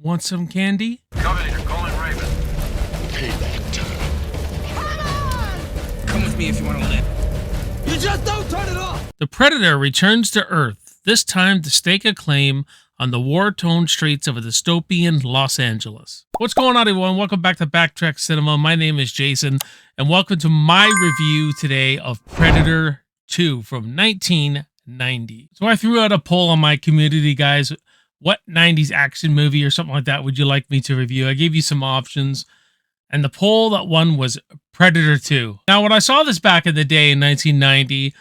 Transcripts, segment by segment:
Want some candy? Covenant, you're calling Raven. Payback time. Come with me if you want to live. You just don't turn it off! The Predator returns to Earth, this time to stake a claim on the war-torn streets of a dystopian Los Angeles. What's going on, everyone? Welcome back to Backtrack Cinema. My name is Jason, and welcome to my review today of Predator 2 from 1990. So I threw out a poll on my community, guys. What 90s action movie or something like that would you like me to review? I gave you some options, and the poll that won was Predator 2. Now, when I saw this back in the day in 1990,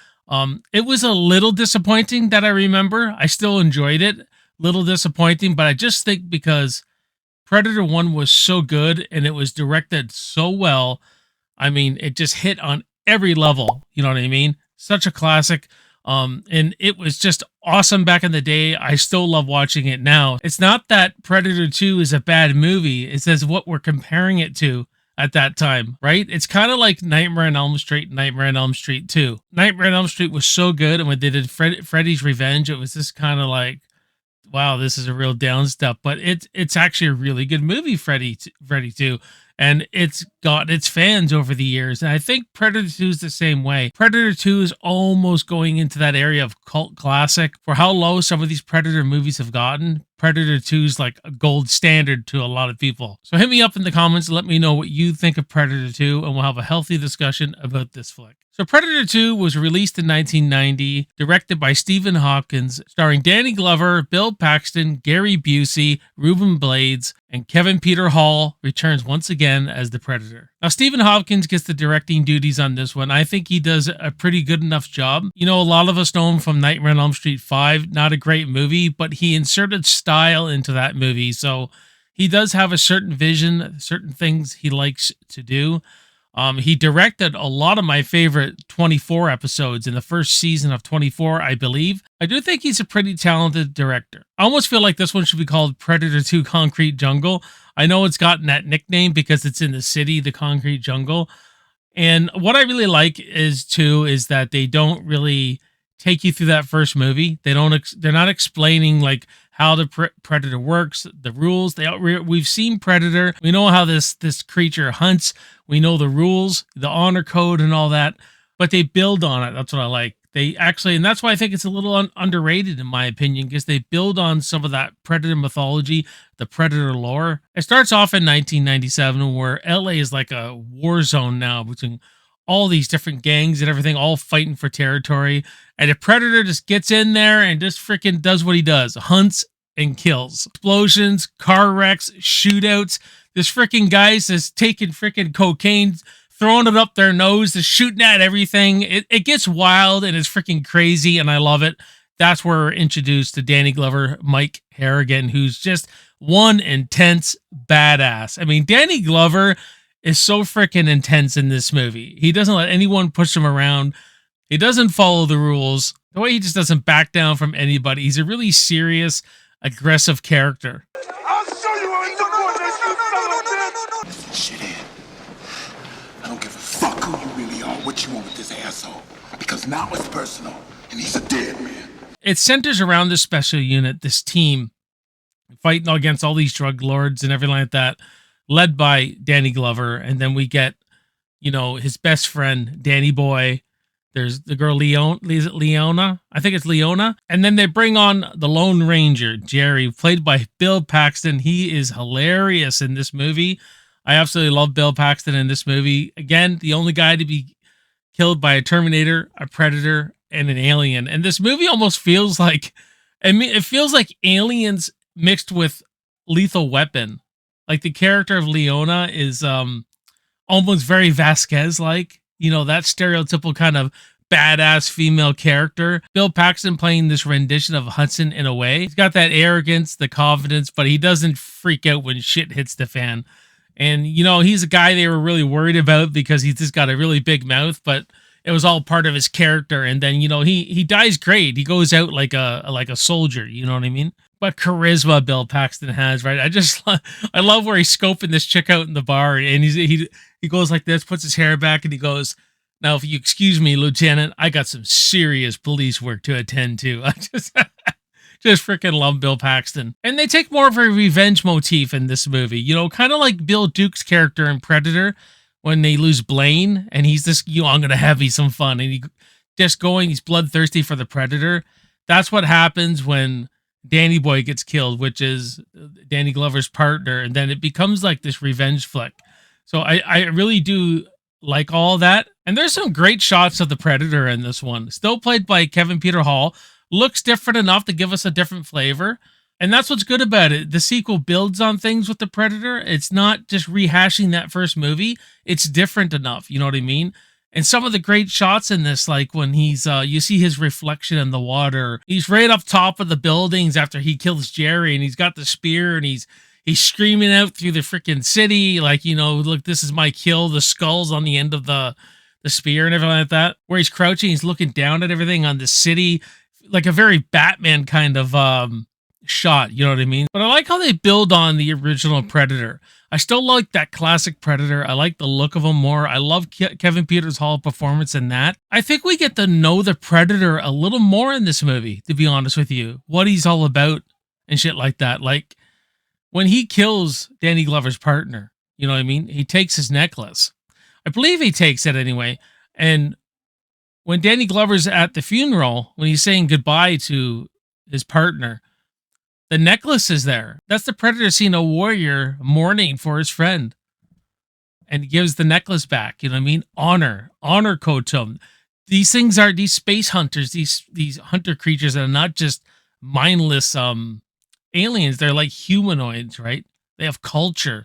it was a little disappointing that I remember. I still enjoyed it. Little disappointing, but I just think because Predator 1 was so good and it was directed so well, I mean, it just hit on every level. You know what I mean? Such a classic. And it was just awesome back in the day. I still love watching it now. It's not that Predator 2 is a bad movie. It says what we're comparing it to at that time, right? It's kind of like Nightmare on Elm Street and Nightmare on Elm Street 2. Nightmare on Elm Street was so good, and when they did Freddy's Revenge, it was just kind of like, wow, this is a real down step. But it's actually a really good movie, Freddy 2. And it's got its fans over the years. And I think Predator 2 is the same way. Predator 2 is almost going into that area of cult classic. For how low some of these Predator movies have gotten, Predator 2 is like a gold standard to a lot of people. So hit me up in the comments and let me know what you think of Predator 2, and we'll have a healthy discussion about this flick. So Predator 2 was released in 1990, directed by Stephen Hopkins, starring Danny Glover, Bill Paxton, Gary Busey, Ruben Blades, and Kevin Peter Hall returns once again as the Predator. Now, Stephen Hopkins gets the directing duties on this one. I think he does a pretty good enough job. You know, a lot of us know him from Nightmare on Elm Street 5, not a great movie, but he inserted style into that movie. So he does have a certain vision, certain things he likes to do. He directed a lot of my favorite 24 episodes in the first season of 24, I believe. I do think he's a pretty talented director. I almost feel like this one should be called Predator 2 Concrete Jungle. I know it's gotten that nickname because it's in the city, the Concrete Jungle. And what I really like is that they don't really take you through that first movie. They're not explaining like how the Predator works, the rules. We've seen Predator. We know how this creature hunts. We know the rules, the honor code and all that, but they build on it. That's what I like. They actually, and that's why I think it's a little underrated in my opinion, because they build on some of that Predator mythology, the Predator lore. It starts off in 1997 where LA is like a war zone now between all these different gangs and everything, all fighting for territory. And the Predator just gets in there and just freaking does what he does. Hunts and kills. Explosions, car wrecks, shootouts. This freaking guy's just taking freaking cocaine, throwing it up their nose, just shooting at everything. It gets wild and it's freaking crazy, and I love it. That's where we're introduced to Danny Glover, Mike Harrigan, who's just one intense badass. I mean, Danny Glover is so freaking intense in this movie. He doesn't let anyone push him around. He doesn't follow the rules. The way he just doesn't back down from anybody. He's a really serious, aggressive character. I'll show you how it's done, you son of a bitch! Shit in. I don't give a fuck who you really are, what you want with this asshole. Because now it's personal, and he's a dead man. It centers around this special unit, this team, fighting against all these drug lords and everything like that, led by Danny Glover. And then we get, you know, his best friend, Danny Boy. There's the girl, Leona? I think it's Leona. And then they bring on the Lone Ranger, Jerry, played by Bill Paxton. He is hilarious in this movie. I absolutely love Bill Paxton in this movie. Again, the only guy to be killed by a Terminator, a Predator, and an alien. And this movie almost feels like, it feels like Aliens mixed with Lethal Weapon. Like the character of Leona is almost very Vasquez-like. You know, that stereotypical kind of badass female character. Bill Paxton playing this rendition of Hudson in a way. He's got that arrogance, the confidence, but he doesn't freak out when shit hits the fan. And, you know, he's a guy they were really worried about because he's just got a really big mouth, but it was all part of his character. And then, you know, he dies great. He goes out like a soldier, you know what I mean? But charisma Bill Paxton has, right? I love where he's scoping this chick out in the bar, and he goes like this, puts his hair back, and he goes, "Now, if you excuse me, Lieutenant, I got some serious police work to attend to." Just freaking love Bill Paxton. And they take more of a revenge motif in this movie, you know, kind of like Bill Duke's character in Predator when they lose Blaine and he's this, you know, I'm going to have me some fun. And he's bloodthirsty for the Predator. That's what happens when Danny Boy gets killed, which is Danny Glover's partner. And then it becomes like this revenge flick. So I really do like all that. And there's some great shots of the Predator in this one. Still played by Kevin Peter Hall. Looks different enough to give us a different flavor. And that's what's good about it. The sequel builds on things with the Predator. It's not just rehashing that first movie. It's different enough. You know what I mean? And some of the great shots in this, like when he's, you see his reflection in the water. He's right up top of the buildings after he kills Jerry, and he's got the spear, and he's screaming out through the freaking city, like, you know, look, this is my kill. The skull's on the end of the spear and everything like that. Where he's crouching, he's looking down at everything on the city, like a very Batman kind of shot. You know what I mean? But I like how they build on the original Predator. I still like that classic Predator. I like the look of him more. I love Kevin Peters' Hall performance in that. I think we get to know the Predator a little more in this movie, to be honest with you. What he's all about and shit like that. Like, when he kills Danny Glover's partner, you know what I mean? He takes his necklace. I believe he takes it anyway. And when Danny Glover's at the funeral, when he's saying goodbye to his partner, the necklace is there. That's the Predator seeing a warrior mourning for his friend. And he gives the necklace back. You know what I mean? Honor code to him. These things are these space hunters, these hunter creatures that are not just mindless aliens. They're like humanoids, right? They have culture.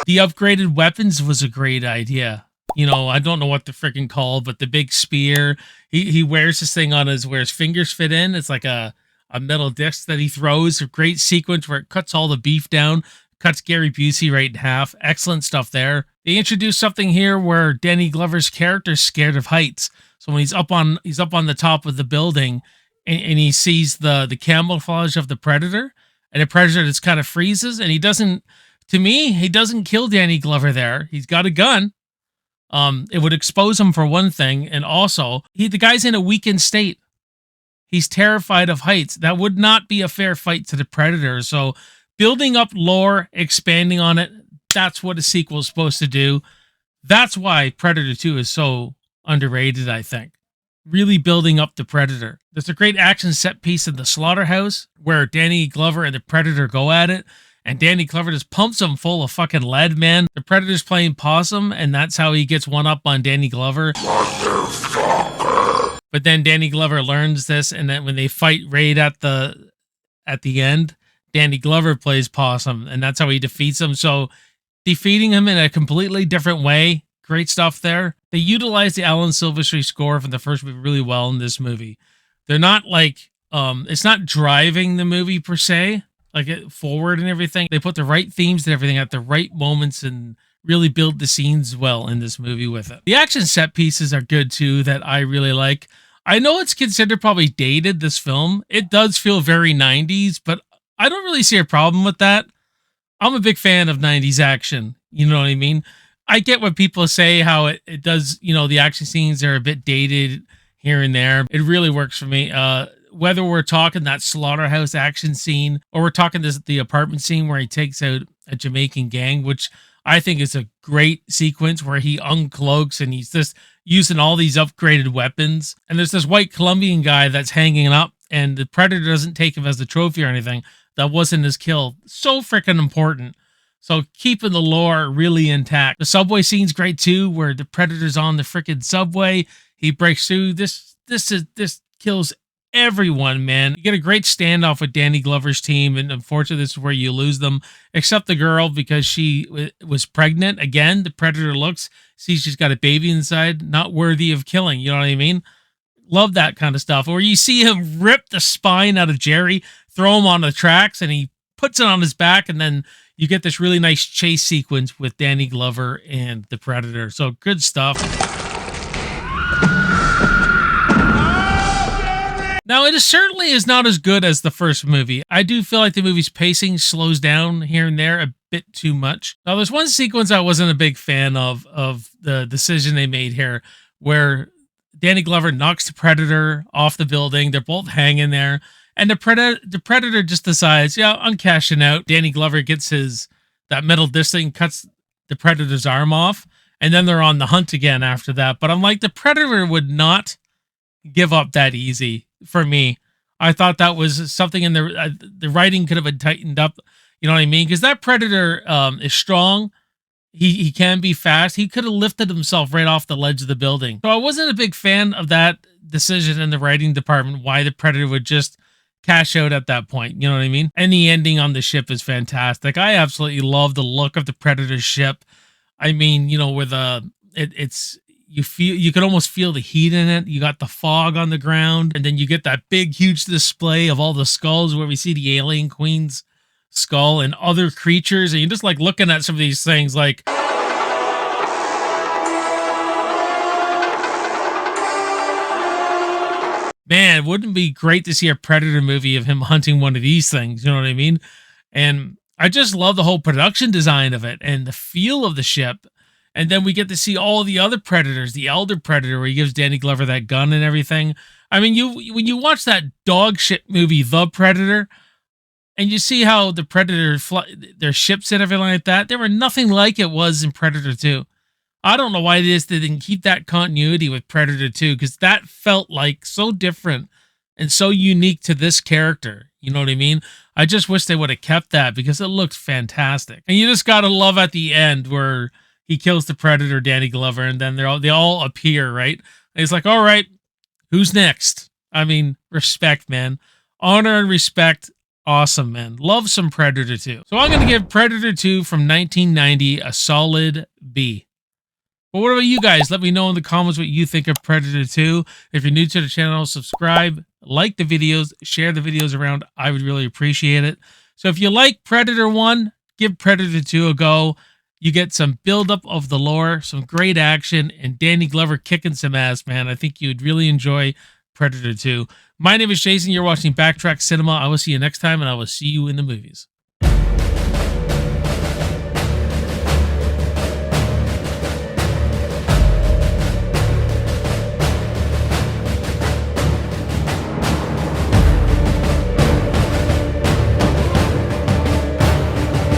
The upgraded weapons was a great idea. You know, I don't know what they're freaking called, but the big spear, he wears this thing on where his fingers fit in. It's like a metal disc that he throws. A great sequence where it cuts all the beef down, cuts Gary Busey right in half. Excellent stuff there. They introduced something here where Danny Glover's character's scared of heights. So when he's up on the top of the building and he sees the camouflage of the Predator, and the Predator just kind of freezes, and he doesn't kill Danny Glover there. He's got a gun. It would expose him for one thing, and also the guy's in a weakened state. He's terrified of heights. That would not be a fair fight to the Predator. So building up lore, expanding on it, that's what a sequel is supposed to do. That's why Predator 2 is so underrated, I think. Really building up the Predator. There's a great action set piece in the slaughterhouse where Danny Glover and the Predator go at it. And Danny Glover just pumps him full of fucking lead, man. The Predator's playing possum, and that's how he gets one up on Danny Glover. Motherfucker. But then Danny Glover learns this, and then when they fight right at the end, Danny Glover plays possum, and that's how he defeats him. So defeating him in a completely different way. Great stuff there. They utilize the Alan Silvestri score from the first movie really well in this movie. They're not like, it's not driving the movie per se, like it forward and everything. They put the right themes and everything at the right moments and really build the scenes well in this movie with it. The action set pieces are good too, that I really like. I know it's considered probably dated, this film. It does feel very 90s, but I don't really see a problem with that. I'm a big fan of 90s action. You know what I mean? I get what people say, how it does, you know, the action scenes are a bit dated here and there. It really works for me. Whether we're talking that slaughterhouse action scene or we're talking the apartment scene where he takes out a Jamaican gang, which I think is a great sequence where he uncloaks and he's just using all these upgraded weapons. And there's this white Colombian guy that's hanging up and the Predator doesn't take him as a trophy or anything. That wasn't his kill. So freaking important. So keeping the lore really intact. The subway scene's great too, where the Predator's on the freaking subway. He breaks through. This kills everyone, man. You get a great standoff with Danny Glover's team, and unfortunately this is where you lose them, except the girl, because she was pregnant. Again, the Predator sees she's got a baby inside, not worthy of killing. You know what I mean? Love that kind of stuff. Or you see him rip the spine out of Jerry, throw him on the tracks, and he puts it on his back, and then you get this really nice chase sequence with Danny Glover and the Predator. So good stuff. Now, it certainly is not as good as the first movie. I do feel like the movie's pacing slows down here and there a bit too much. Now, there's one sequence I wasn't a big fan of the decision they made here, where Danny Glover knocks the Predator off the building. They're both hanging there. And the Predator just decides, yeah, I'm cashing out. Danny Glover gets that metal disc thing, cuts the Predator's arm off, and then they're on the hunt again after that. But I'm like, the Predator would not give up that easy for me. I thought that was something in the writing could have been tightened up. You know what I mean? Because that Predator is strong. He can be fast. He could have lifted himself right off the ledge of the building. So I wasn't a big fan of that decision in the writing department, why the Predator would just cash out at that point. You know what I mean? And the ending on the ship is fantastic. I absolutely love the look of the Predator ship. I mean, you know, where you can almost feel the heat in it. You got the fog on the ground, and then you get that big, huge display of all the skulls where we see the alien queen's skull and other creatures. And you're just like looking at some of these things like, man, wouldn't it be great to see a Predator movie of him hunting one of these things? You know what I mean? And I just love the whole production design of it and the feel of the ship. And then we get to see all the other Predators, the Elder Predator, where he gives Danny Glover that gun and everything. I mean, when you watch that dog shit movie, The Predator, and you see how the Predator, their ships and everything like that, they were nothing like it was in Predator 2. I don't know why they didn't keep that continuity with Predator 2, because that felt like so different and so unique to this character. You know what I mean? I just wish they would have kept that because it looked fantastic. And you just got to love at the end where he kills the Predator, Danny Glover, and then they all appear, right? And he's like, all right, who's next? I mean, respect, man. Honor and respect. Awesome, man. Love some Predator 2. So I'm going to give Predator 2 from 1990 a solid B. But what about you guys? Let me know in the comments what you think of Predator 2. If you're new to the channel, subscribe, like the videos, share the videos around. I would really appreciate it. So if you like Predator 1, give Predator 2 a go. You get some buildup of the lore, some great action, and Danny Glover kicking some ass, man. I think you would really enjoy Predator 2. My name is Jason. You're watching Backtrack Cinema. I will see you next time, and I will see you in the movies.